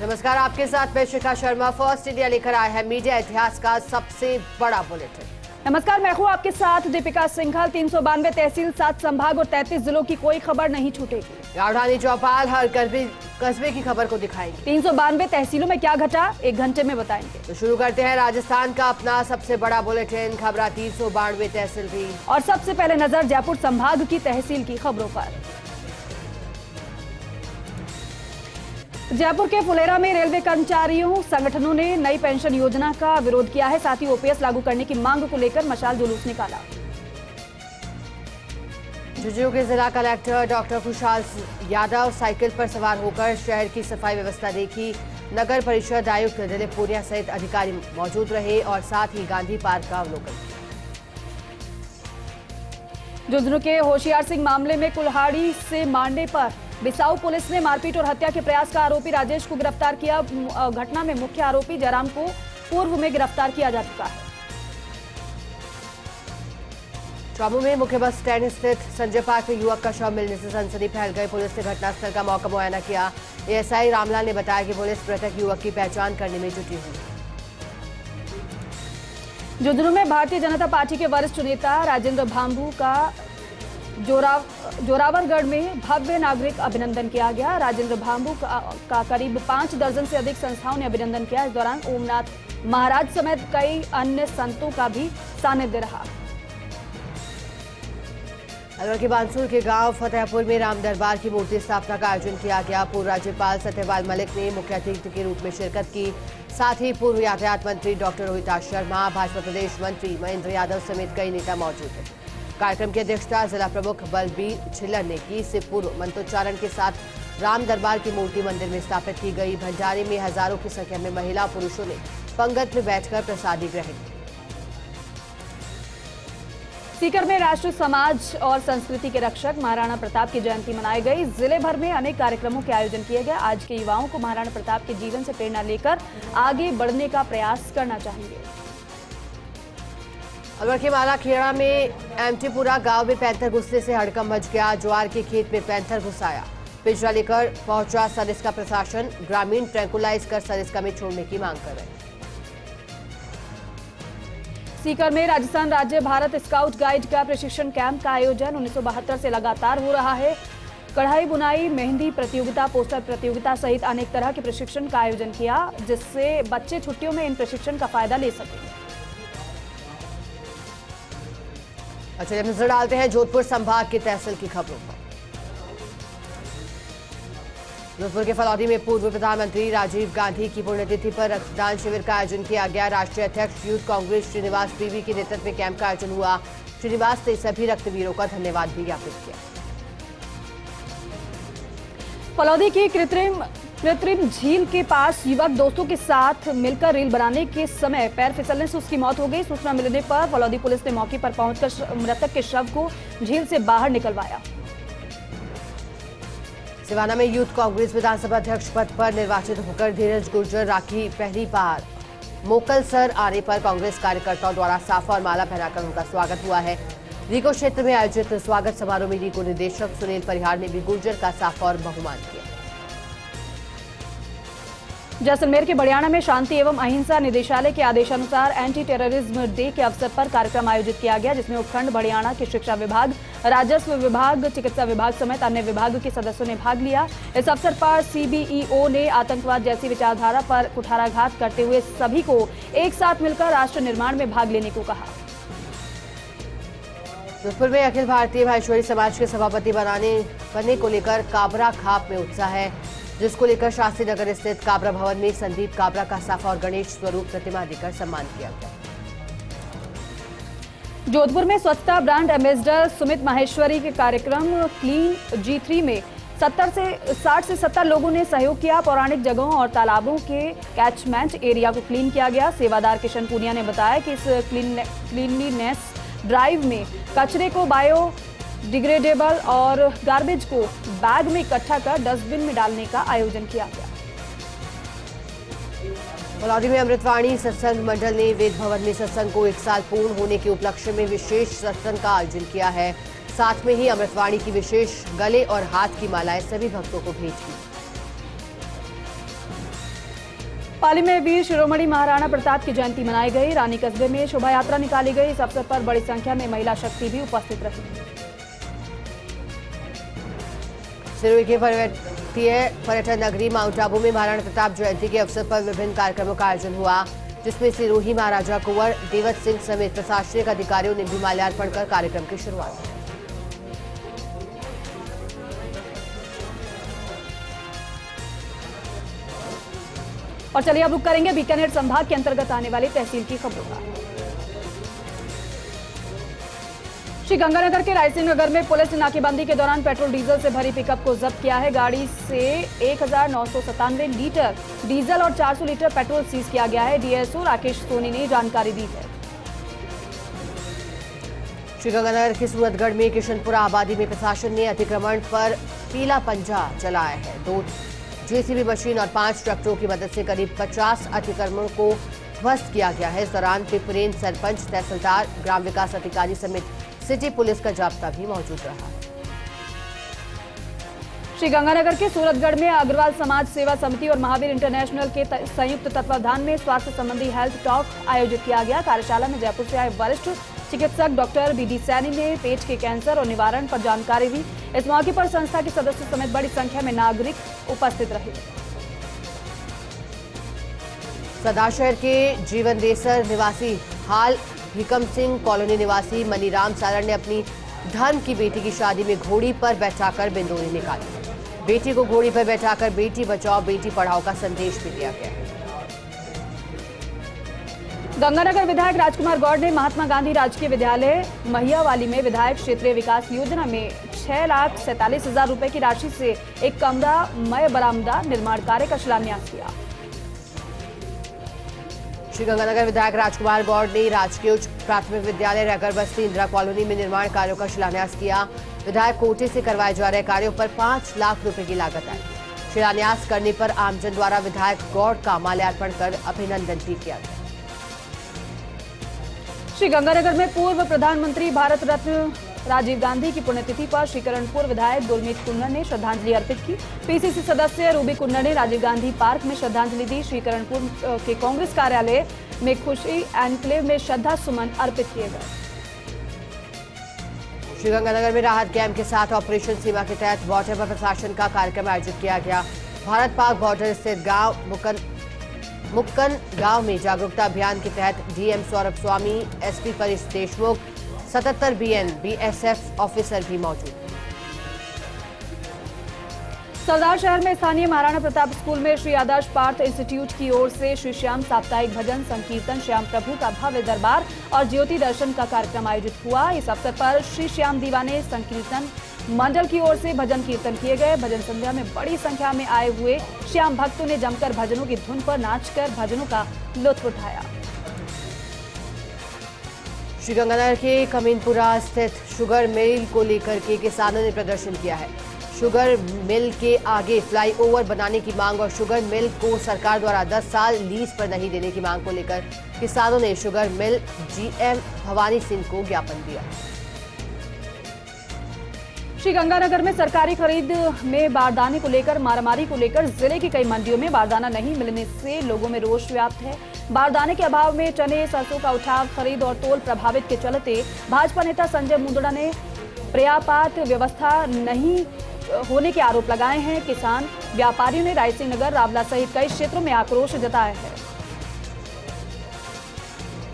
नमस्कार, आपके साथ मैं शिखा शर्मा। फर्स्ट इंडिया लेकर आया है मीडिया इतिहास का सबसे बड़ा बुलेटिन। नमस्कार, मैं हूं आपके साथ दीपिका सिंघल। 392 तहसील, 7 संभाग और 33 जिलों की कोई खबर नहीं छूटेगी। राजधानी चौपाल हर कस्बे की खबर को दिखाएंगे। 392 तहसीलों में क्या घटा, 1 घंटे में बताएंगे। तो शुरू करते हैं राजस्थान का अपना सबसे बड़ा बुलेटिन। खबरा 392 तहसील भी। और सबसे पहले नजर जयपुर संभाग की तहसील की खबरों पर। जयपुर के फुलेरा में रेलवे कर्मचारियों संगठनों ने नई पेंशन योजना का विरोध किया है। साथ ही ओपीएस लागू करने की मांग को लेकर मशाल जुलूस निकाला। झुंझुनू के जिला कलेक्टर डॉक्टर खुशहाल यादव साइकिल पर सवार होकर शहर की सफाई व्यवस्था देखी। नगर परिषद आयुक्त दिलीप पूनिया सहित अधिकारी मौजूद रहे और साथ ही गांधी पार्क का अवलोकन किया। झुंझुनू के होशियार सिंह मामले में कुल्हाड़ी से मारने पर बिसाऊ पुलिस ने मारपीट और हत्या के प्रयास का आरोपी राजेश को गिरफ्तार किया। घटना में मुख्य आरोपी जयराम को पूर्व में गिरफ्तार किया जा चुका है। चौमू में मुख्य बस स्टैंड स्थित संजय पार्क में युवक का शव मिलने से सनसनी फैल गई। पुलिस ने घटनास्थल का मौका मुआयना किया। एएसआई रामलाल ने बताया कि पुलिस मृतक युवक की पहचान करने में जुटी हुई है। झुंझुनू में भारतीय जनता पार्टी के वरिष्ठ नेता राजेंद्र भांभू का जोरावरगढ़ में भव्य नागरिक अभिनंदन किया गया। राजेंद्र भांभू का करीब 5 दर्जन से अधिक संस्थाओं ने अभिनंदन किया। इस दौरान ओमनाथ महाराज समेत कई अन्य संतों का भी सानिध्य रहा। अलवर के बांसुर के गांव फतेहपुर में राम दरबार की मूर्ति स्थापना का आयोजन किया गया। पूर्व राज्यपाल सत्यपाल मलिक ने मुख्य अतिथि के रूप में शिरकत की। साथ ही पूर्व यातायात मंत्री डॉक्टर रोहित शर्मा, भाजपा प्रदेश मंत्री महेंद्र यादव समेत कई नेता मौजूद थे। कार्यक्रम की अध्यक्षता जिला प्रमुख बलबीर छिल्लर ने की। इससे पूर्व मंत्रोच्चारण के साथ राम दरबार की मूर्ति मंदिर में स्थापित की गई। भंडारे में हजारों की संख्या में महिला पुरुषों ने पंगत में बैठकर प्रसादी ग्रहण की। सीकर में राष्ट्र समाज और संस्कृति के रक्षक महाराणा प्रताप की जयंती मनाई गई। जिले भर में अनेक कार्यक्रमों के आयोजन किए गए। आज के युवाओं को महाराणा प्रताप के जीवन से प्रेरणा लेकर आगे बढ़ने का प्रयास करना चाहिए। अलवर के माला खेड़ा में एमटीपुरा गांव में पैंथर घुसने से हड़कंप मच गया। ज्वार के खेत में पैंथर घुसाया। पिंजरा लेकर पहुंचा सरिस्का प्रशासन। ग्रामीण ट्रैंकुलाइज कर सरिस्का में छोड़ने की मांग कर रहे हैं। सीकर में राजस्थान राज्य भारत स्काउट गाइड का प्रशिक्षण कैंप का आयोजन 1972 से लगातार हो रहा है। कढ़ाई बुनाई, मेहंदी प्रतियोगिता, पोस्टर प्रतियोगिता सहित अनेक तरह के प्रशिक्षण का आयोजन किया, जिससे बच्चे छुट्टियों में इन प्रशिक्षण का फायदा ले सकें। अच्छा, नजर डालते हैं जोधपुर संभाग की तहसील की खबरों पर। जोधपुर के फलौदी में पूर्व प्रधानमंत्री राजीव गांधी की पुण्यतिथि पर रक्तदान शिविर का आयोजन किया गया। राष्ट्रीय अध्यक्ष यूथ कांग्रेस श्रीनिवास पीवी के नेतृत्व में कैंप का आयोजन हुआ। श्रीनिवास ने सभी रक्तवीरों का धन्यवाद भी ज्ञापित किया। फलौदी की कृत्रिम झील के पास युवक दोस्तों के साथ मिलकर रील बनाने के समय पैर फिसलने से उसकी मौत हो गई। सूचना मिलने पर फलौदी पुलिस ने मौके पर पहुंचकर मृतक के शव को झील से बाहर निकलवाया। सिवाना में यूथ कांग्रेस विधानसभा अध्यक्ष पद पर निर्वाचित होकर धीरज गुर्जर राखी पहली बार मोकल सर आने पर कांग्रेस कार्यकर्ताओं द्वारा साफा और माला पहनाकर उनका स्वागत हुआ है। रीको क्षेत्र में आयोजित स्वागत समारोह में रीको निदेशक सुनील परिहार ने भी गुर्जर का साफा और बहुमान किया। जैसलमेर के बड़ियाना में शांति एवं अहिंसा निदेशालय के आदेशानुसार एंटी टेररिज्म डे के अवसर पर कार्यक्रम आयोजित किया गया, जिसमें उपखंड बड़ियाना के शिक्षा विभाग, राजस्व विभाग, चिकित्सा विभाग समेत अन्य विभाग के सदस्यों ने भाग लिया। इस अवसर पर सीबीईओ ने आतंकवाद जैसी विचारधारा पर कुठाराघात करते हुए सभी को एक साथ मिलकर राष्ट्र निर्माण में भाग लेने को कहा। जोधपुर में अखिल भारतीय भाईश्वरी समाज के सभापति बनने को लेकर काबरा खाप में उत्साह है, जिसको लेकर शास्त्री नगर स्थित काबरा भवन में संदीप काबरा का साफा और गणेश स्वरूप प्रतिमा देकर सम्मान किया गया। जोधपुर में स्वच्छता ब्रांड एम्बेसडर सुमित माहेश्वरी के कार्यक्रम क्लीन G3 में 60 से 70 लोगों ने सहयोग किया। पौराणिक जगहों और तालाबों के कैचमेंट एरिया को क्लीन किया गया। सेवादार किशन पूनिया ने बताया कि इस क्लीनलीनेस ड्राइव में कचरे को बायोडिग्रेडेबल और गार्बेज को बैग में इकट्ठा कर डस्टबिन में डालने का आयोजन किया गया। फलौदी में अमृतवाणी सत्संग मंडल ने वेद भवन में सत्संग को 1 साल पूर्ण होने के उपलक्ष्य में विशेष सत्संग का आयोजन किया है। साथ में ही अमृतवाणी की विशेष गले और हाथ की मालाएं सभी भक्तों को भेज दी। पाली में वीर शिरोमणि महाराणा प्रताप की जयंती मनाई गई। रानी कस्बे में शोभा यात्रा निकाली गई। इस अवसर पर बड़ी संख्या में महिला शक्ति भी उपस्थित रही। सिरोही के पर्यटन नगरी माउंट आबू में महाराणा प्रताप जयंती के अवसर पर विभिन्न कार्यक्रमों का आयोजन हुआ, जिसमें सिरोही महाराजा कुंवर देवत सिंह समेत प्रशासनिक अधिकारियों ने भी माल्यार्पण कर कार्यक्रम की शुरुआत की। और चलिए अब रुक करेंगे बीकानेर संभाग के अंतर्गत आने वाली तहसील की खबरों का। श्रीगंगानगर के रायसिंह नगर में पुलिस ने नाकेबंदी के दौरान पेट्रोल डीजल से भरी पिकअप को जब्त किया है। गाड़ी से 1997 लीटर डीजल और 400 लीटर पेट्रोल सीज किया गया है। डीएसओ राकेश सोनी ने जानकारी दी है। श्रीगंगानगर के सूरतगढ़ में किशनपुरा आबादी में प्रशासन ने अतिक्रमण पर पीला पंजा चलाया है। 2 जेसीबी मशीन और 5 ट्रैक्टरों की मदद से करीब 50 अतिक्रमणों को ध्वस्त किया गया है। इस दौरान पिपरेन सरपंच, तहसीलदार, ग्राम विकास अधिकारी समेत सिटी पुलिस का जाब्ता भी मौजूद रहा। श्रीगंगानगर के सूरतगढ़ में अग्रवाल समाज सेवा समिति और महावीर इंटरनेशनल के संयुक्त तत्वावधान में स्वास्थ्य संबंधी हेल्थ टॉक आयोजित किया गया। कार्यशाला में जयपुर से आए वरिष्ठ चिकित्सक डॉक्टर बीडी सैनी ने पेट के कैंसर और निवारण पर जानकारी दी। इस मौके पर संस्था के सदस्यों समेत बड़ी संख्या में नागरिक उपस्थित रहे। सदाशहर के जीवन देसर निवासी हाल हिकम सिंह कॉलोनी निवासी मनीराम सारण ने अपनी धर्म की बेटी की शादी में घोड़ी पर बैठाकर बिंदोरी निकाली। बेटी को घोड़ी पर बैठाकर बेटी बचाओ बेटी पढ़ाओ का संदेश भी दिया गया है। गंगानगर विधायक राजकुमार गौड़ ने महात्मा गांधी राजकीय विद्यालय महियावाली में विधायक क्षेत्रीय विकास योजना में 6,47,000 रुपए की राशि से एक कमरा मय बरामदा निर्माण कार्य का शिलान्यास किया। श्रीगंगानगर विधायक राजकुमार गौड़ ने राजकीय उच्च प्राथमिक विद्यालय रैगर बस्ती इंदिरा कॉलोनी में निर्माण कार्यों का शिलान्यास किया। विधायक कोटे से करवाए जा रहे कार्यों पर 5 लाख रुपए की लागत आई। शिलान्यास करने पर आमजन द्वारा विधायक गौड़ का माल्यार्पण कर अभिनंदन भी किया गया। श्रीगंगानगर में पूर्व प्रधानमंत्री भारत रत्न राजीव गांधी की पुण्यतिथि पर श्रीकरणपुर विधायक गुरमीत कुन्नर ने श्रद्धांजलि अर्पित की। पीसीसी सदस्य रूबी कुन्नर ने राजीव गांधी पार्क में श्रद्धांजलि दी। श्रीकरणपुर के कांग्रेस कार्यालय में खुशी एनक्लेव में श्रद्धा सुमन अर्पित किए गए। श्रीगंगानगर में राहत कैंप के साथ ऑपरेशन सीमा के तहत बॉर्डर पर प्रशासन का कार्यक्रम आयोजित किया गया। भारत पाक बॉर्डर स्थित गांव मुक्कन गांव में जागरूकता अभियान के तहत DM Saurabh Swami, SP Paresh Deshmukh, 77 BN BSF officer भी मौजूद। सरदार शहर में स्थानीय महाराणा प्रताप स्कूल में श्री आदर्श पार्थ इंस्टीट्यूट की ओर से श्री श्याम साप्ताहिक भजन संकीर्तन, श्याम प्रभु का भव्य दरबार और ज्योति दर्शन का कार्यक्रम आयोजित हुआ। इस अवसर पर श्री श्याम दीवाने संकीर्तन मंडल की ओर से भजन कीर्तन किए गए। भजन संध्या में बड़ी संख्या में आए हुए श्याम भक्तों ने जमकर भजनों की धुन पर नाचकर भजनों का लुत्फ उठाया। श्रीगंगानगर के कमीनपुरा स्थित शुगर मिल को लेकर के किसानों ने प्रदर्शन किया है। शुगर मिल के आगे फ्लाईओवर बनाने की मांग और शुगर मिल को सरकार द्वारा 10 साल लीज पर नहीं देने की मांग को लेकर किसानों ने sugar mill GM Bhavani Singh को ज्ञापन दिया। श्रीगंगानगर में सरकारी खरीद में बारदाने को लेकर मारामारी को लेकर जिले की कई मंडियों में बारदाना नहीं मिलने से लोगों में रोष व्याप्त है। बारदाने के अभाव में चने, सरसों का उठाव, खरीद और तोल प्रभावित के चलते भाजपा नेता संजय मुंदड़ा ने पर्याप्त व्यवस्था नहीं होने के आरोप लगाए हैं। किसान व्यापारियों ने रायसिंह नगर, रावला सहित कई क्षेत्रों में आक्रोश जताया है।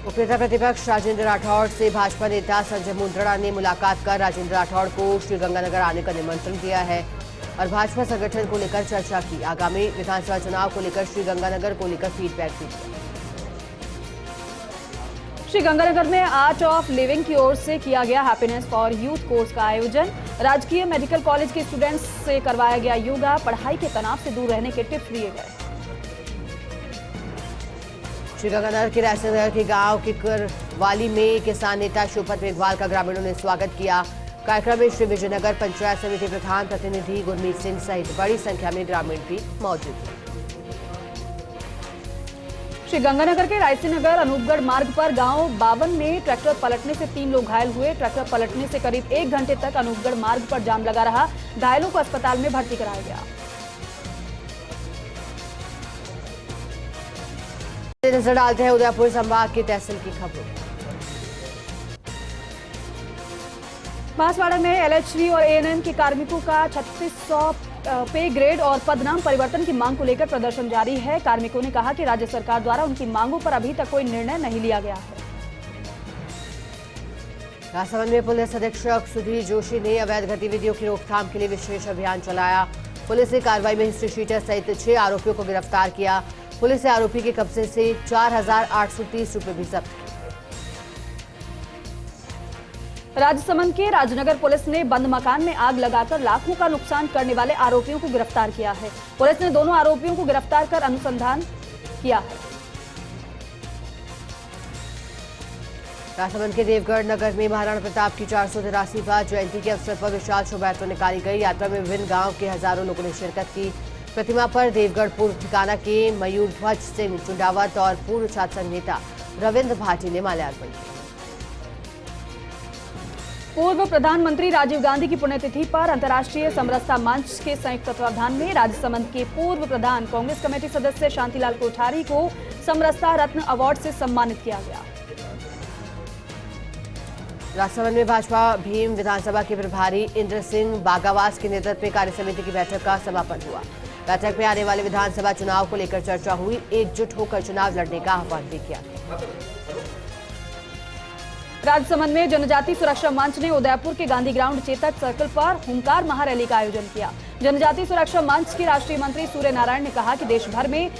उपनेता प्रतिपक्ष राजेंद्र राठौड़ से भाजपा नेता संजय मुंदड़ा ने मुलाकात कर राजेंद्र राठौड़ को श्रीगंगानगर आने का निमंत्रण दिया है और भाजपा संगठन को लेकर चर्चा की। आगामी विधानसभा चुनाव को लेकर श्रीगंगानगर को लेकर फीडबैक भी दिया। श्रीगंगानगर में आर्ट ऑफ लिविंग की ओर से किया गया हैप्पीनेस फॉर यूथ कोर्स का आयोजन। राजकीय मेडिकल कॉलेज के स्टूडेंट्स से करवाया गया योगा। पढ़ाई के तनाव से दूर रहने के टिप्स दिए गए। श्रीगंगानगर के रायसिंह नगर के गांव किकरवाली में किसान नेता शिवपत मेघवाल का ग्रामीणों ने स्वागत किया। कार्यक्रम में श्री विजयनगर पंचायत समिति प्रधान प्रतिनिधि गुरमीत सिंह सहित बड़ी संख्या में ग्रामीण भी मौजूद थे। श्रीगंगानगर के रायसिंह नगर अनूपगढ़ मार्ग पर गांव 52 में ट्रैक्टर पलटने से 3 लोग घायल हुए। ट्रैक्टर पलटने से करीब 1 घंटे तक अनूपगढ़ मार्ग पर जाम लगा रहा। घायलों को अस्पताल में भर्ती कराया गया। से नजर डालते हैं उदयपुर संभाग की तहसील की खबरों। बांसवाड़ा में एलएचवी और एएनएम के कार्मिकों का 3600 पे ग्रेड और पदनाम परिवर्तन की मांग को लेकर प्रदर्शन जारी है। कार्मिकों ने कहा कि राज्य सरकार द्वारा उनकी मांगों पर अभी तक कोई निर्णय नहीं लिया गया है। राजसमंद में पुलिस अधीक्षक सुधीर जोशी ने अवैध गतिविधियों की रोकथाम के लिए विशेष अभियान चलाया। पुलिस ने कार्रवाई में हिस्ट्री शीटर सहित 6 आरोपियों को गिरफ्तार किया। पुलिस ने आरोपी के कब्जे से 4,830 रुपए भी जब्त किए। राजसमंद के राजनगर पुलिस ने बंद मकान में आग लगाकर लाखों का नुकसान करने वाले आरोपियों को गिरफ्तार किया है। पुलिस ने दोनों आरोपियों को गिरफ्तार कर अनुसंधान किया है। राजसमंद के देवगढ़ नगर में महाराणा प्रताप की 483वां जयंती के अवसर पर विशाल शोभा यात्रा निकाली गई। यात्रा में विभिन्न गांव के हजारों लोगों ने शिरकत की। प्रतिमा पर देवगढ़ पूर्व ठिकाना के मयूर ध्वज सिंह चुंडावत और पूर्व छात्र संघ नेता रविंद्र भाटी ने माल्यार्पण किया। पूर्व प्रधानमंत्री राजीव गांधी की पुण्यतिथि पर अंतर्राष्ट्रीय समरसता मंच के संयुक्त तत्वावधान में राजसमंद के पूर्व प्रधान कांग्रेस कमेटी सदस्य शांतिलाल कोठारी को समरसता रत्न अवार्ड से सम्मानित किया गया। राजसमंद में भाजपा भीम विधानसभा के प्रभारी इंद्र सिंह बागावास के नेतृत्व में कार्य समिति की बैठक का समापन हुआ। बैठक में आने वाले विधानसभा चुनाव को लेकर चर्चा हुई। एकजुट होकर चुनाव लड़ने का आह्वान भी किया। राजसमंद में जनजाति सुरक्षा मंच ने उदयपुर के गांधी ग्राउंड चेतक सर्कल पर हुंकार महारैली का आयोजन किया। जनजाति सुरक्षा मंच के राष्ट्रीय मंत्री सूर्य नारायण ने कहा कि देश भर में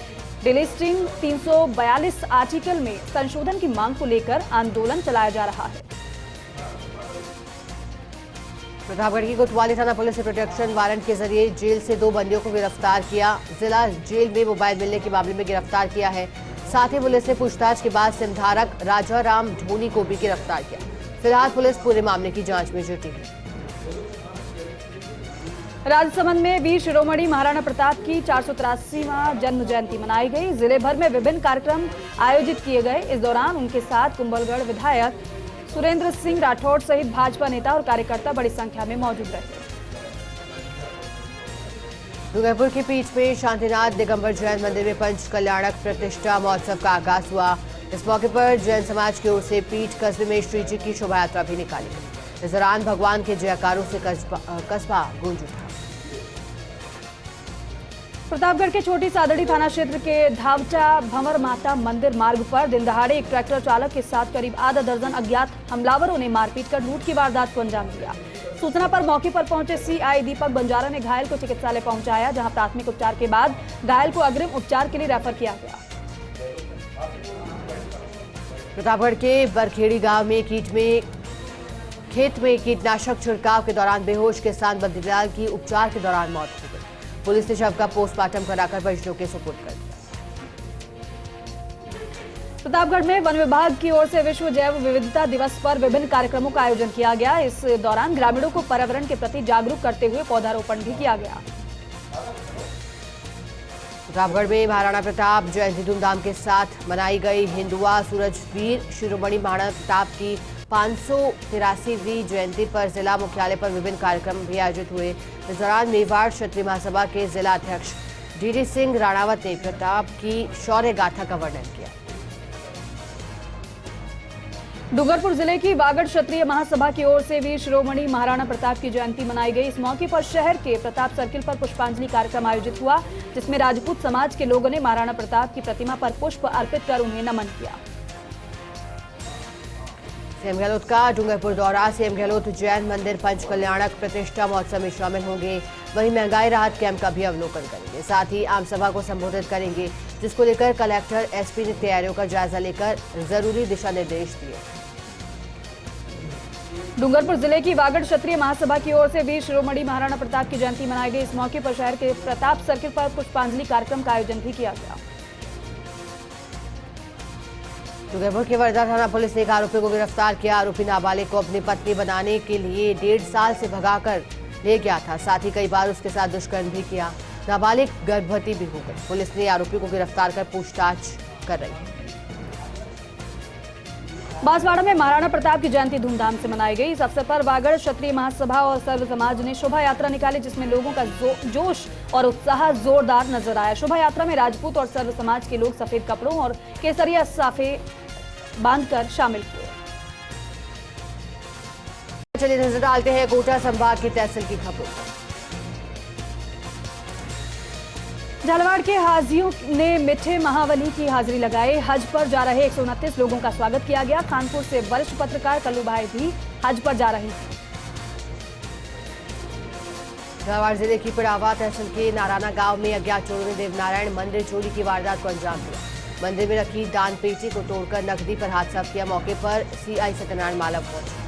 डिलिस्टिंग 342 आर्टिकल में संशोधन की मांग को लेकर आंदोलन चलाया जा रहा है। प्रतापगढ़ की कोतवाली थाना पुलिस ने प्रोटेक्शन वारंट के जरिए जेल से 2 बंदियों को गिरफ्तार किया। जिला जेल में मोबाइल मिलने के मामले में गिरफ्तार किया है। साथ ही पुलिस ने पूछताछ के बाद सिमधारक राजा राम धोनी को भी गिरफ्तार किया। फिलहाल पुलिस पूरे मामले की जांच में जुटी है। राजसमंद में वीर शिरोमणि महाराणा प्रताप की 483वां जन्म जयंती मनाई गई। जिले भर में विभिन्न कार्यक्रम आयोजित किए गए। इस दौरान उनके साथ कुंभलगढ़ विधायक सुरेंद्र सिंह राठौड़ सहित भाजपा नेता और कार्यकर्ता बड़ी संख्या में मौजूद रहे। डूंगरपुर की पीठ में शांतिनाथ दिगंबर जैन मंदिर में पंच कल्याणक प्रतिष्ठा महोत्सव का आगाज हुआ। इस मौके पर जैन समाज की ओर से पीठ कस्बे में श्री जी की शोभा यात्रा भी निकाली गई। इस दौरान भगवान के जयकारों से कस्बा गूंज उठा। प्रतापगढ़ के छोटी सादड़ी थाना क्षेत्र के धावचा भंवर माता मंदिर मार्ग पर दिन दहाड़े एक ट्रैक्टर चालक के साथ करीब आधा दर्जन अज्ञात हमलावरों ने मारपीट कर लूट की वारदात को अंजाम दिया। सूचना पर मौके पर पहुंचे सीआई दीपक बंजारा ने घायल को चिकित्सालय पहुंचाया, जहां प्राथमिक उपचार के बाद घायल को अग्रिम उपचार के लिए रेफर किया गया। प्रतापगढ़ के बरखेड़ी गांव में खेत में कीटनाशक छिड़काव के दौरान बेहोश किसान बद्रीलाल की उपचार के दौरान मौत हो गई। पुलिस ने शव का पोस्टमार्टम कराकर परिजनों के सुपुर्द कर दिया। प्रतापगढ़ में वन विभाग की ओर से विश्व जैव विविधता दिवस पर विभिन्न कार्यक्रमों का आयोजन किया गया। इस दौरान ग्रामीणों को पर्यावरण के प्रति जागरूक करते हुए पौधारोपण भी किया गया। प्रतापगढ़ में महाराणा प्रताप जयंती धूमधाम के साथ मनाई गई। हिंदुआ सूरजवीर शिरोमणि महाराणा प्रताप की 583वीं जयंती पर जिला मुख्यालय पर विभिन्न कार्यक्रम भी आयोजित हुए। इस दौरान मेवाड़ क्षत्रिय महासभा के जिला अध्यक्ष डीडी सिंह राणावत ने प्रताप की शौर्य गाथा का वर्णन किया। डूंगरपुर जिले की वागड़ क्षत्रिय महासभा की ओर से वीर शिरोमणि महाराणा प्रताप की जयंती मनाई गई। इस मौके पर शहर के प्रताप सर्किल पर पुष्पांजलि कार्यक्रम आयोजित हुआ, जिसमें राजपूत समाज के लोगों ने महाराणा प्रताप की प्रतिमा पर पुष्प अर्पित कर उन्हें नमन किया। सीएम गहलोत का डूंगरपुर दौरा। सीएम गहलोत जैन मंदिर पंच कल्याणक प्रतिष्ठा महोत्सव में शामिल होंगे। वहीं महंगाई राहत कैंप का भी अवलोकन करेंगे। साथ ही आम सभा को संबोधित करेंगे, जिसको लेकर कलेक्टर एसपी ने तैयारियों का जायजा लेकर जरूरी दिशा निर्देश दिए। डूंगरपुर जिले की वागड़ क्षत्रिय महासभा की ओर से वीर शिरोमणि महाराणा प्रताप की जयंती मनाई गई। इस मौके पर शहर के प्रताप सर्किल पर पुष्पांजलि कार्यक्रम का आयोजन भी किया गया। डूंगरपुर के वर्धा थाना पुलिस ने एक आरोपी को गिरफ्तार किया। आरोपी नाबालिग को अपनी पत्नी बनाने के लिए 1.5 साल से भगाकर ले गया था। साथ ही कई बार उसके साथ दुष्कर्म भी किया। नाबालिग गर्भवती भी हो गई। पुलिस ने आरोपी को गिरफ्तार कर पूछताछ कर रही है। बांसवाड़ा में महाराणा प्रताप की जयंती धूमधाम से मनाई गई। इस अवसर पर वागड़ क्षत्रिय महासभा और सर्व समाज ने शोभा यात्रा निकाली, जिसमें लोगों का जोश और उत्साह जोरदार नजर आया। शोभा यात्रा में राजपूत और सर्व समाज के लोग सफेद कपड़ों और केसरिया साफे बांधकर शामिल हुए। चलिए नजर डालते हैं कोटा संभाग की तहसील की खबरों पर। झालावाड़ के हाजियों ने मीठे महावली की हाजिरी लगाई। हज पर जा रहे 129 लोगों का स्वागत किया गया। कानपुर से वरिष्ठ पत्रकार कल्लू भाई भी हज पर जा रही थी। झालावाड़ जिले की पिड़ावा तहसील के नारायणा गांव में अज्ञात चोरों ने देवनारायण मंदिर चोरी की वारदात को अंजाम दिया। मंदिर में रखी दान पेटी को तोड़कर नकदी पर हाथ साफ किया। मौके पर सीआई सत्यनारायण मालव पहुंचे।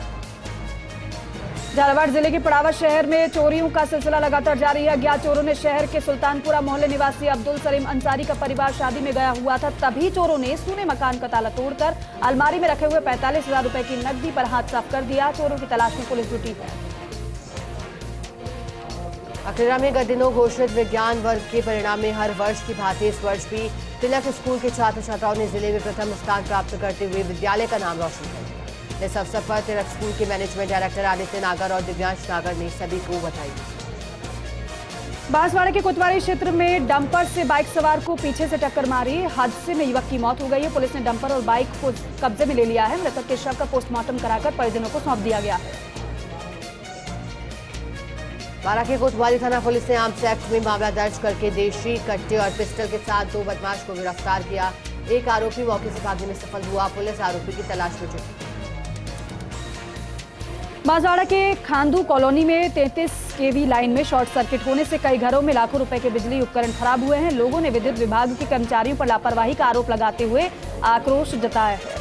झालावाड़ जिले के पड़ावा शहर में चोरियों का सिलसिला लगातार जारी है। अज्ञात चोरों ने शहर के सुल्तानपुरा मोहल्ले निवासी अब्दुल सलीम अंसारी का परिवार शादी में गया हुआ था। तभी चोरों ने सूने मकान का ताला तोड़कर अलमारी में रखे हुए 45,000 रुपए की नकदी पर हाथ साफ कर दिया। चोरों की तलाश में पुलिस जुटी है। अखीरा में गत दिनों घोषित विज्ञान वर्ग के परिणाम में हर वर्ष की भांति इस वर्ष भी तिलक स्कूल के छात्र छात्राओं ने जिले में प्रथम स्थान प्राप्त करते हुए विद्यालय का नाम रोशन किया। इस अवसर पर तिलक स्कूल के मैनेजमेंट डायरेक्टर आदित्य नागर और दिव्यांश नागर ने सभी को बधाई दी। बांसवाड़ा के कोतवाली क्षेत्र में डंपर से बाइक सवार को पीछे से टक्कर मारी। हादसे में युवक की मौत हो गई है। पुलिस ने डंपर और बाइक को कब्जे में ले लिया है। मृतक के शव का पोस्टमार्टम कराकर परिजनों को सौंप दिया गया है। बारां के कोतवाली थाना पुलिस ने आर्म्स एक्ट में मामला दर्ज करके देशी कट्टे और पिस्टल के साथ 2 बदमाश को गिरफ्तार किया। एक आरोपी मौके से भागने में सफल हुआ। पुलिस आरोपी की तलाश में जुटी। बांसवाड़ा के खांदू कॉलोनी में 33 केवी लाइन में शॉर्ट सर्किट होने से कई घरों में लाखों रुपए के बिजली उपकरण खराब हुए हैं। लोगों ने विद्युत विभाग के कर्मचारियों पर लापरवाही का आरोप लगाते हुए आक्रोश जताया है।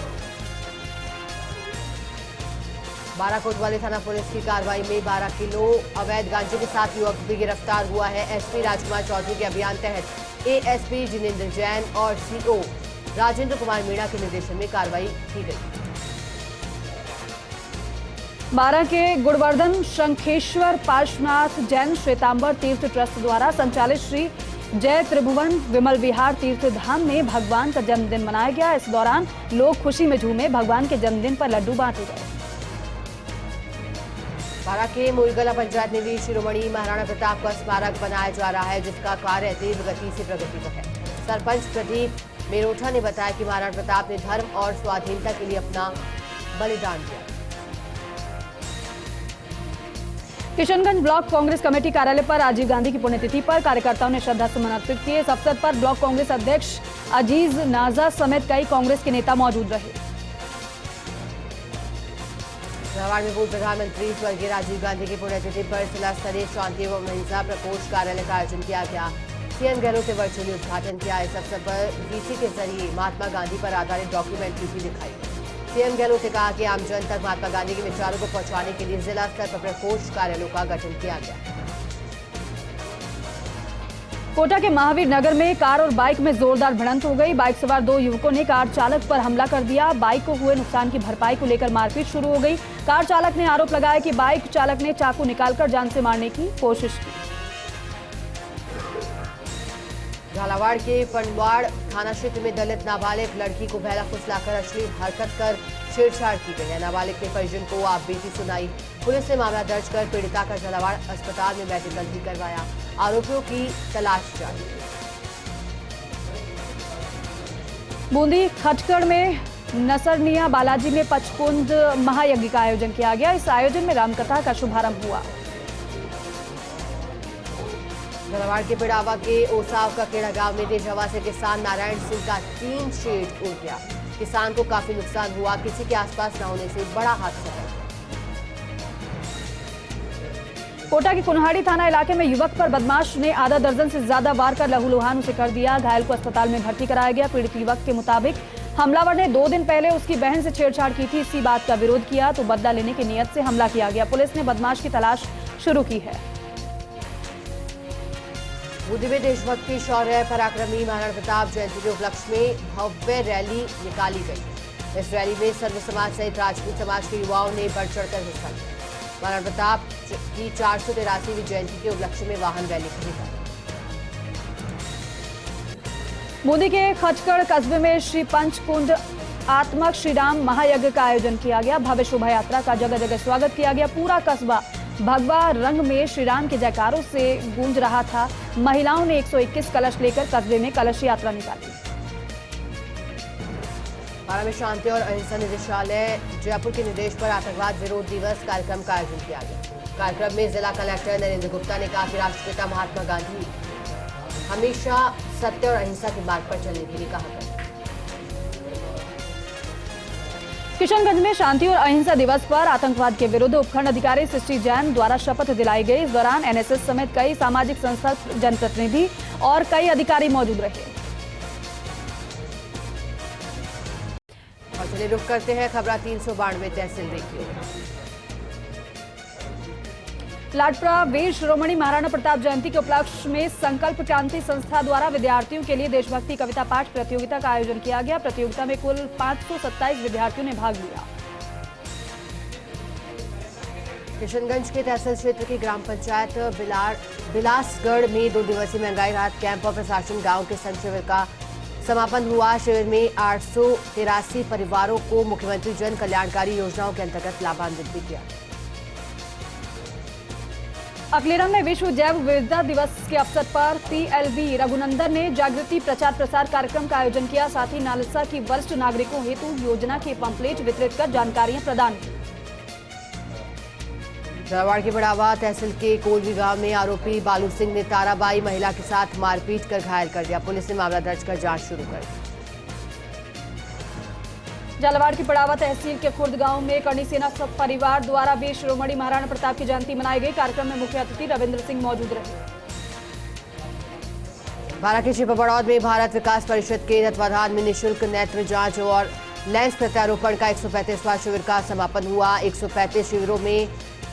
बारां कोतवाली थाना पुलिस की कार्रवाई में 12 किलो अवैध गांजे के साथ युवक भी गिरफ्तार हुआ है। एसपी राजकुमार चौधरी के अभियान तहत एएसपी जिनेंद्र जैन और सीओ राजेंद्र कुमार मीणा के निर्देशन में कार्रवाई की गई। बारां के गुड़वर्धन शंखेश्वर पार्श्वनाथ जैन श्वेतांबर तीर्थ ट्रस्ट द्वारा संचालित श्री जय त्रिभुवन विमल विहार तीर्थ धाम में भगवान का जन्मदिन मनाया गया। इस दौरान लोग खुशी में झूमे। भगवान के जन्मदिन पर लड्डू बांटे गए। बारां के मुईगला पंचायत में भी शिरोमणि महाराणा प्रताप का स्मारक बनाया जा रहा है, जिसका कार्य तीव्र गति से प्रगति पर है। सरपंच प्रदीप मेरोठा ने बताया कि महाराणा प्रताप ने धर्म और स्वाधीनता के लिए अपना बलिदान दिया। किशनगंज ब्लॉक कांग्रेस कमेटी कार्यालय पर राजीव गांधी की पुण्यतिथि पर कार्यकर्ताओं ने श्रद्धासुमन अर्पित किए। इस अवसर पर ब्लॉक कांग्रेस अध्यक्ष अजीज नाजा समेत कई कांग्रेस के नेता मौजूद रहे। झालावाड़ में पूर्व प्रधानमंत्री स्वर्गीय राजीव गांधी की पुण्यतिथि पर जिला स्तरीय शांति एवं अहिंसा प्रकोष्ठ कार्यालय का आयोजन किया गया। सीएम गहलोत ने वर्चुअली उद्घाटन किया। इस अवसर पर वीसी के जरिए महात्मा गांधी पर आधारित डॉक्यूमेंट्री भी दिखाई। सीएम गहलोत ने कहा कि आमजन तक महात्मा गांधी के विचारों को पहुंचाने के लिए जिला स्तर पर प्रकोष्ठ कार्यालयों का गठन किया गया। कोटा के महावीर नगर में कार और बाइक में जोरदार भिड़ंत हो गई। बाइक सवार 2 युवकों ने कार चालक पर हमला कर दिया। बाइक को हुए नुकसान की भरपाई को लेकर मारपीट शुरू हो गई। कार चालक ने आरोप लगाया कि बाइक चालक ने चाकू निकालकर जान से मारने की कोशिश की। झालावाड़ के पनवाड़ थाना क्षेत्र में दलित नाबालिग लड़की को बहला फुसलाकर अश्लील हरकत कर छेड़छाड़ की गई है। नाबालिग के परिजन को आप बीती सुनाई। पुलिस ने मामला दर्ज कर पीड़िता का झालावाड़ अस्पताल में मेडिकल भी करवाया। आरोपियों की तलाश जारी है। बूंदी खटकड़ में नसरनिया बालाजी में पचकुंड महायज्ञ का आयोजन किया गया। इस आयोजन में रामकथा का शुभारंभ हुआ। झालावाड़ के पिड़ावा के ओसाव का खेड़ा गांव में तेज हवा से किसान नारायण सिंह का 3 शेड उड़ गया। किसान को काफी नुकसान हुआ। किसी के आसपास न होने से बड़ा हादसा है। कोटा के कुन्हाड़ी थाना इलाके में युवक पर बदमाश ने आधा दर्जन से ज्यादा वार कर लहूलुहान उसे कर दिया। घायल को अस्पताल में भर्ती कराया गया। पीड़ित युवक के मुताबिक हमलावर ने 2 दिन पहले उसकी बहन से छेड़छाड़ की थी। इसी बात का विरोध किया तो बदला लेने की नीयत से हमला किया गया। पुलिस ने बदमाश की तलाश शुरू की है। बूंदी में देशभक्ति शौर्य पराक्रमी महाराणा प्रताप जयंती के उपलक्ष्य में भव्य रैली निकाली गई। इस रैली में सर्व समाज सहित राजपूत समाज के युवाओं ने बढ़ चढ़कर हिस्सा लिया। महाराणा प्रताप की 483वीं जयंती के उपलक्ष्य में वाहन रैली निकाली। बूंदी के खटकड़ कस्बे में श्री पंचकुंड आत्मक श्री राम महायज्ञ का आयोजन किया गया। भव्य शोभा यात्रा का जगह जगह स्वागत किया गया। पूरा कस्बा भगवा रंग में श्री राम के जयकारों से गूंज रहा था। महिलाओं ने 121 कलश लेकर कस्बे में कलश यात्रा निकाली। बारा में शांति और अहिंसा निदेशालय जयपुर के निर्देश पर आतंकवाद विरोध दिवस कार्यक्रम का आयोजन किया गया। कार्यक्रम में जिला कलेक्टर नरेंद्र गुप्ता ने कहा कि राष्ट्रपिता महात्मा गांधी हमेशा सत्य और अहिंसा के मार्ग पर चलने के लिए कहा करते। किशनगंज में शांति और अहिंसा दिवस पर आतंकवाद के विरुद्ध उपखंड अधिकारी सृष्टि जैन द्वारा शपथ दिलाई गई। इस दौरान एनएसएस समेत कई सामाजिक संस्था, जनप्रतिनिधि और कई अधिकारी मौजूद रहे। और चलिए रुख करते हैं खबरा 392 तहसील देखिए। लाडप्रा वीर शिरोमणि महाराणा प्रताप जयंती के उपलक्ष्य में संकल्प क्रांति संस्था द्वारा विद्यार्थियों के लिए देशभक्ति कविता पाठ प्रतियोगिता का आयोजन किया गया। प्रतियोगिता में कुल 527 विद्यार्थियों ने भाग लिया। किशनगंज के तहसील क्षेत्र की ग्राम पंचायत बिलासगढ़ में 2 दिवसीय महंगाई राहत कैंप और प्रशासन गांव के संघ शिविर का समापन हुआ। शिविर में 883 परिवारों को मुख्यमंत्री जन कल्याणकारी योजनाओं के अंतर्गत लाभान्वित भी किया। अकलेरा में विश्व जैव विविधता दिवस के अवसर पर पीएलबी रघुनंदन ने जागृति प्रचार प्रसार कार्यक्रम का आयोजन किया। साथ ही नालसा की वरिष्ठ नागरिकों हेतु योजना के पंपलेट वितरित कर जानकारियां प्रदान की। झालावाड़ के बढ़ावा तहसील के कोलवी गांव में आरोपी बालू सिंह ने ताराबाई महिला के साथ मारपीट कर घायल कर दिया। पुलिस ने मामला दर्ज कर जांच शुरू कर दी। झालावाड़ की पड़ावा तहसील के खुर्द गांव में करणी सेना सब परिवार द्वारा वीर शिरोमणि महाराणा प्रताप की जयंती मनाई गई। कार्यक्रम में मुख्य अतिथि रविंद्र सिंह मौजूद रहे। बारा के छिपबड़ौद में भारत विकास परिषद के तत्वाधान में निःशुल्क नेत्र जांच और लेंस प्रत्यारोपण का 135वां शिविर का समापन हुआ। 135 शिविरों में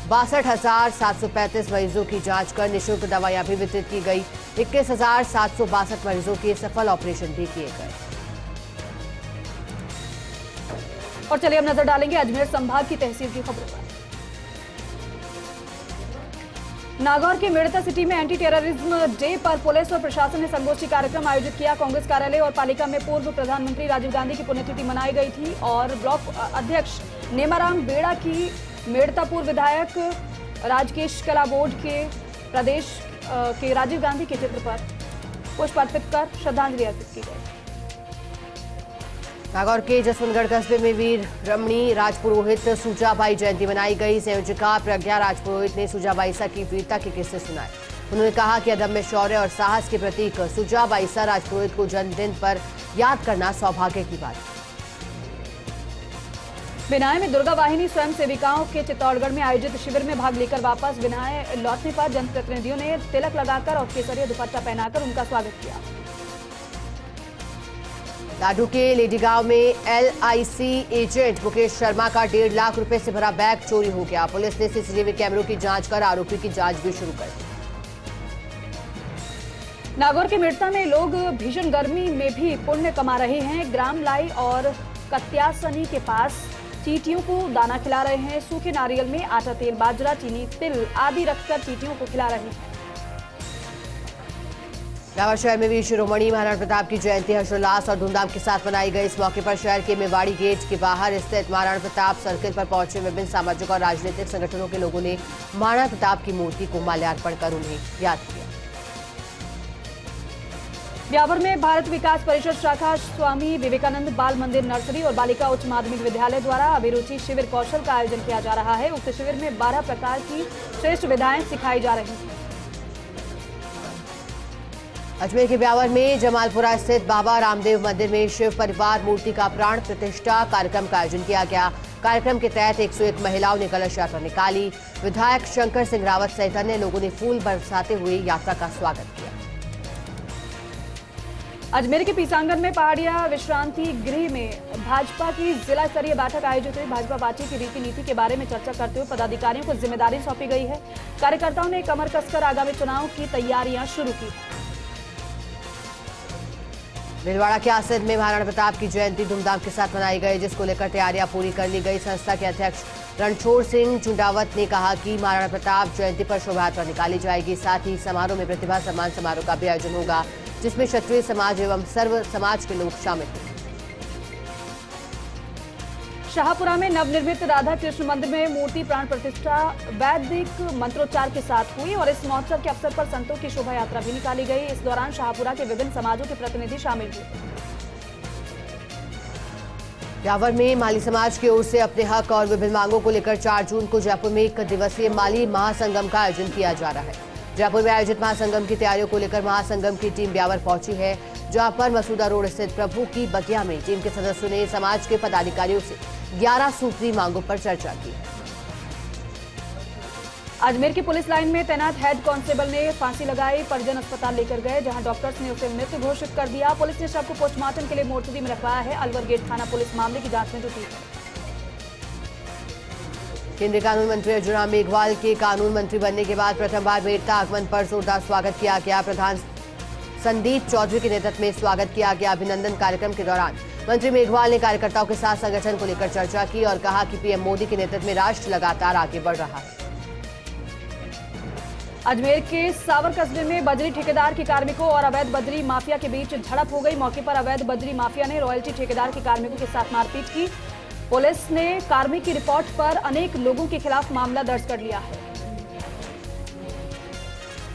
62,735 मरीजों की जांच कर निःशुल्क दवाइयां भी वितरित की गई। 21,762 मरीजों के सफल ऑपरेशन भी किए गए। और चलिए अब नजर डालेंगे अजमेर संभाग की तहसील की खबरों पर। नागौर के मेड़ता सिटी में एंटी टेररिज्म डे पर पुलिस और प्रशासन ने संगोष्ठी कार्यक्रम आयोजित किया। कांग्रेस कार्यालय और पालिका में पूर्व प्रधानमंत्री राजीव गांधी की पुण्यतिथि मनाई गई थी और ब्लॉक अध्यक्ष नेमाराम बेड़ा की मेड़ता पूर्व विधायक राजकेश कला बोर्ड के प्रदेश के राजीव गांधी के चित्र पर पुष्प अर्पित कर श्रद्धांजलि अर्पित की गई। नागौर के जसवंतगढ़ कस्बे में वीर रमणी राजपुरोहित सुजाबाई जयंती मनाई गई। संयोजिका प्रज्ञा राजपुरोहित ने सुजाबाईसा की वीरता के किस्से सुनाए। उन्होंने कहा कि अदम्य शौर्य और साहस के प्रतीक सुजाबाईसा राजपुरोहित को जन्मदिन पर याद करना सौभाग्य की बात है। बिनाए में दुर्गा वाहिनी स्वयं सेविकाओं के चित्तौड़गढ़ में आयोजित शिविर में भाग लेकर वापस बिनाए लौटने पर जनप्रतिनिधियों ने तिलक लगाकर और केसरिया दुपट्टा पहनाकर उनका स्वागत किया। लाडू के लेडी गांव में LIC एजेंट मुकेश शर्मा का 1.5 लाख रुपए से भरा बैग चोरी हो गया। पुलिस ने CCTV कैमरों की जांच कर आरोपी की जांच भी शुरू कर दी। नागौर के मेड़ता में लोग भीषण गर्मी में भी पुण्य कमा रहे हैं। ग्राम लाई और कत्यासनी के पास चींटियों को दाना खिला रहे हैं। सूखे नारियल में आटा, तेल, बाजरा, चीनी, तिल आदि रखकर चींटियों को खिला रहे हैं। रावत शहर में वीर शिरोमणि महाराणा प्रताप की जयंती हर्षोल्लास और धूमधाम के साथ मनाई गई। इस मौके पर शहर के मेवाड़ी गेट के बाहर स्थित महाराणा प्रताप सर्किल पर पहुंचे विभिन्न सामाजिक और राजनीतिक संगठनों के लोगों ने महाराणा प्रताप की मूर्ति को माल्यार्पण कर उन्हें याद किया। ब्यावर में भारत विकास परिषद शाखा स्वामी विवेकानंद बाल मंदिर नर्सरी और बालिका उच्च माध्यमिक विद्यालय द्वारा अभिरुचि शिविर कौशल का आयोजन किया जा रहा है। उक्त शिविर में 12 प्रकार की श्रेष्ठ विधाएं सिखाई जा रही हैं। अजमेर के ब्यावर में जमालपुरा स्थित बाबा रामदेव मंदिर में शिव परिवार मूर्ति का प्राण प्रतिष्ठा कार्यक्रम का आयोजन किया गया। कार्यक्रम के तहत 101 महिलाओं ने कलश यात्रा निकाली। विधायक शंकर सिंह रावत सहित अन्य लोगों ने फूल बरसाते हुए यात्रा का स्वागत किया। अजमेर के पीसांगन में पहाड़िया विश्रांति गृह में भाजपा की जिला स्तरीय बैठक आयोजित हुई। भाजपा पार्टी की रीति नीति के बारे में चर्चा करते हुए पदाधिकारियों को जिम्मेदारी सौंपी गई है। कार्यकर्ताओं ने कमर कसकर आगामी चुनाव की तैयारियां शुरू की। भीलवाड़ा के आसिद में महाराणा प्रताप की जयंती धूमधाम के साथ मनाई गई, जिसको लेकर तैयारियां पूरी कर ली गई। संस्था के अध्यक्ष रणछोड़ सिंह चुंडावत ने कहा कि महाराणा प्रताप जयंती पर शोभा यात्रा निकाली जाएगी। साथ ही समारोह में प्रतिभा सम्मान समारोह का भी आयोजन होगा, जिसमें क्षत्रिय समाज एवं सर्व समाज के लोग शामिल होंगे। शाहपुरा में नवनिर्मित राधा कृष्ण मंदिर में मूर्ति प्राण प्रतिष्ठा वैदिक मंत्रोच्चार के साथ हुई और इस महोत्सव के अवसर पर संतों की शोभा यात्रा भी निकाली गई। इस दौरान शाहपुरा के विभिन्न समाजों के प्रतिनिधि शामिल हुए। ब्यावर में माली समाज की ओर से अपने हक और विभिन्न मांगों को लेकर 4 जून को जयपुर में 1 दिवसीय माली महासंगम का आयोजन किया जा रहा है। जयपुर में आयोजित महासंगम की तैयारियों को लेकर महासंगम की टीम ब्यावर पहुंची है, जहां पर मसूदा रोड स्थित प्रभु की बगिया में टीम के सदस्यों ने समाज के पदाधिकारियों से 11 सूत्री मांगों पर चर्चा की। अजमेर की पुलिस लाइन में तैनात हेड कांस्टेबल ने फांसी लगाई, परिजन अस्पताल लेकर गए, जहां डॉक्टर्स ने उसे मृत घोषित कर दिया। पुलिस ने शव को पोस्टमार्टम के लिए मोर्चरी में रखवाया है। अलवर गेट थाना पुलिस मामले की जांच में जुटी है। केंद्रीय कानून मंत्री अर्जुन राम मेघवाल के कानून मंत्री बनने के बाद प्रथम बार मेरठा आगमन पर जोरदार स्वागत किया गया। प्रधान संदीप चौधरी के नेतृत्व में स्वागत किया गया। अभिनंदन कार्यक्रम के दौरान मंत्री मेघवाल ने कार्यकर्ताओं के साथ संगठन को लेकर चर्चा की और कहा कि पीएम मोदी के नेतृत्व में राष्ट्र लगातार आगे बढ़ रहा है। अजमेर के सावर कस्बे में बजरी ठेकेदार के कार्मिकों और अवैध बजरी माफिया के बीच झड़प हो गई। मौके पर अवैध बजरी माफिया ने रॉयल्टी ठेकेदार के कार्मिकों के साथ मारपीट की। पुलिस ने कार्मिक की रिपोर्ट पर अनेक लोगों के खिलाफ मामला दर्ज कर लिया है।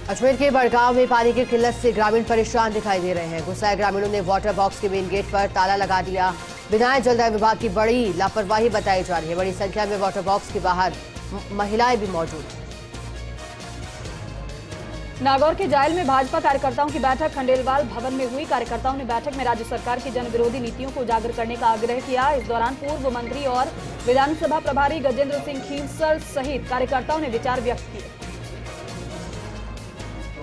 अजमेर के बड़गांव में पानी की किल्लत से ग्रामीण परेशान दिखाई दे रहे हैं। गुस्साए ग्रामीणों ने वाटर बॉक्स के मेन गेट पर ताला लगा दिया। बिना जलदाय विभाग की बड़ी लापरवाही बताई जा रही है। बड़ी संख्या में वाटर बॉक्स के बाहर महिलाएं भी मौजूद हैं। नागौर के जायल में भाजपा कार्यकर्ताओं की बैठक खंडेलवाल भवन में हुई। कार्यकर्ताओं ने बैठक में राज्य सरकार की जन विरोधी नीतियों को उजागर करने का आग्रह किया। इस दौरान पूर्व मंत्री और विधानसभा प्रभारी गजेंद्र सिंह खींवसर सहित कार्यकर्ताओं ने विचार व्यक्त किए।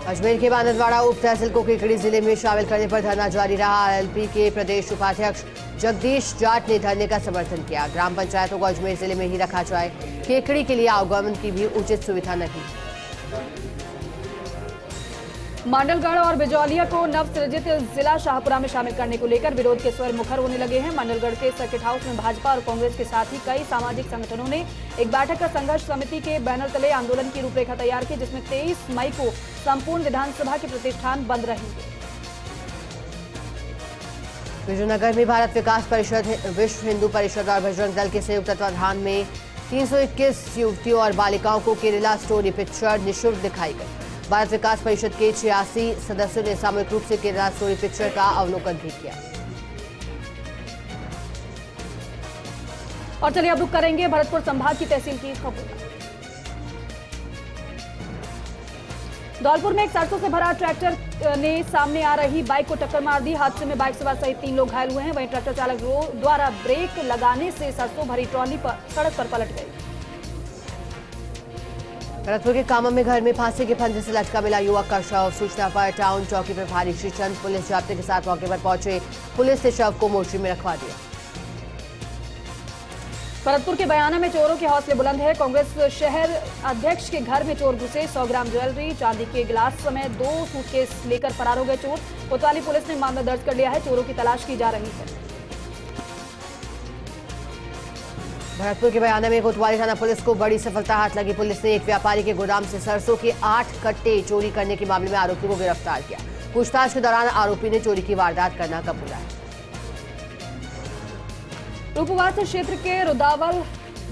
अजमेर के बांदरवाड़ा उप तहसील को केकड़ी जिले में शामिल करने पर धरना जारी रहा। एलपी के प्रदेश उपाध्यक्ष जगदीश जाट ने धरने का समर्थन किया। ग्राम पंचायतों को अजमेर जिले में ही रखा जाए। केकड़ी के लिए आवागमन की भी उचित सुविधा नहीं। मंडलगढ़ और बिजौलिया को नवसृजित जिला शाहपुरा में शामिल करने को लेकर विरोध के स्वर मुखर होने लगे हैं। मंडलगढ़ के सर्किट हाउस में भाजपा और कांग्रेस के साथ ही कई सामाजिक संगठनों ने एक बैठक कर संघर्ष समिति के बैनर तले आंदोलन की रूपरेखा तैयार की, जिसमें 23 मई को संपूर्ण विधानसभा के प्रतिष्ठान बंद रहेंगे। विजयनगर में भारत विकास परिषद, विश्व हिंदू परिषद और बजरंग दल के संयुक्त तत्वाधान में 321 युवतियों और बालिकाओं को केरला स्टोरी पिक्चर निःशुल्क दिखाई गई। भारत विकास परिषद के 86 सदस्यों ने सामूहिक रूप से केरला स्टोरी पिक्चर का अवलोकन भी किया। और चलिए अब रुक करेंगे भरतपुर संभाग की तहसील की खबर। धौलपुर में एक सरसों से भरा ट्रैक्टर ने सामने आ रही बाइक को टक्कर मार दी। हादसे में बाइक सवार सहित 3 लोग घायल हुए हैं। वहीं ट्रैक्टर चालक द्वारा ब्रेक लगाने से सरसों भरी ट्रॉली पर सड़क पर पलट गई। भरतपुर के कामा में घर में फांसी के फंदे से लटका मिला युवक का शव। सूचना पर टाउन चौकी प्रभारी श्रीचंद पुलिस जाब्ते के साथ मौके पर पहुंचे। पुलिस ने शव को मोर्चरी में रखवा दिया। भरतपुर के बयाना में चोरों के हौसले बुलंद है। कांग्रेस शहर अध्यक्ष के घर में चोर घुसे। 100 ग्राम ज्वेलरी, चांदी के गिलास समेत 2 सूटकेस लेकर फरार हो गए चोर। कोतवाली पुलिस ने मामला दर्ज कर लिया है। चोरों की तलाश की जा रही है। भरतपुर के बयाना में कोतवाली थाना पुलिस को बड़ी सफलता हाथ लगी। पुलिस ने एक व्यापारी के गोदाम से सरसों के 8 कट्टे चोरी करने के मामले में आरोपी को गिरफ्तार किया। पूछताछ के दौरान आरोपी ने चोरी की वारदात करना कबूला है। रूपवास क्षेत्र के रुदावल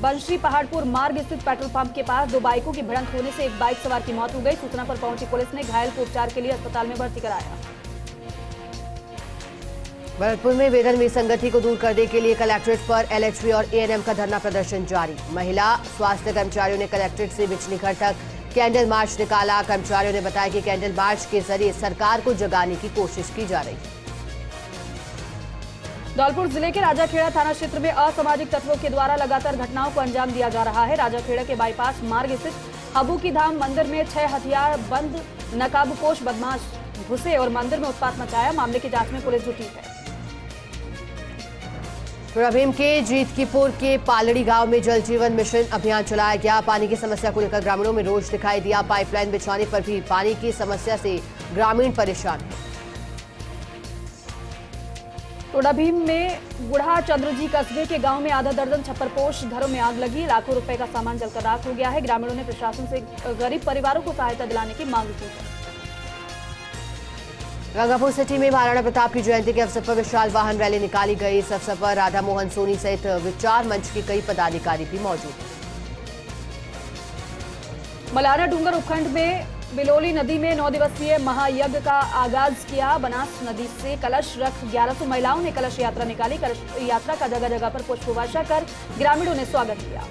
बंशी पहाड़पुर मार्ग स्थित पेट्रोल पंप के पास 2 बाइकों की भिड़ंत होने से एक बाइक सवार की मौत हो गई। सूचना पर पहुंची पुलिस ने घायल को उपचार के लिए अस्पताल में भर्ती कराया। भरतपुर में वेतन विसंगति को दूर करने के लिए कलेक्ट्रेट पर एलएचबी और एएनएम का धरना प्रदर्शन जारी। महिला स्वास्थ्य कर्मचारियों ने कलेक्ट्रेट से बिजली घर तक कैंडल मार्च निकाला। कर्मचारियों ने बताया कि कैंडल मार्च के जरिए सरकार को जगाने की कोशिश की जा रही है। धौलपुर जिले के राजाखेड़ा थाना क्षेत्र में असामाजिक तत्वों के द्वारा लगातार घटनाओं को अंजाम दिया जा रहा है। राजाखेड़ा के बाईपास मार्ग स्थित हबू की धाम मंदिर में 6 हथियार बंद नकाबपोश बदमाश घुसे और मंदिर में उत्पात मचाया। मामले की जांच में पुलिस जुटी है। भीम के जीतकीपुर के पालड़ी गांव में जल जीवन मिशन अभियान चलाया गया। पानी की समस्या को लेकर ग्रामीणों में रोष दिखाई दिया। पाइपलाइन बिछाने पर भी पानी की समस्या से ग्रामीण परेशान हैं। टोडाभीम में बुढ़ा चंद्रजी कस्बे के गांव में आधा दर्जन छप्परपोश घरों में आग लगी। लाखों रुपए का सामान जलकर राख हो गया है। ग्रामीणों ने प्रशासन से गरीब परिवारों को सहायता दिलाने की मांग की है। गंगापुर सिटी में महाराणा प्रताप की जयंती के अवसर पर विशाल वाहन रैली निकाली गई। इस अवसर पर राधा मोहन सोनी सहित विचार मंच के कई पदाधिकारी भी मौजूद थे। मलाना डूंगर उपखंड में बिलोली नदी में 9 दिवसीय महायज्ञ का आगाज किया। बनास नदी से कलश रख 1100 महिलाओं ने कलश यात्रा निकाली। कलश यात्रा का जगह जगह पर पुष्प वर्षा कर ग्रामीणों ने स्वागत किया।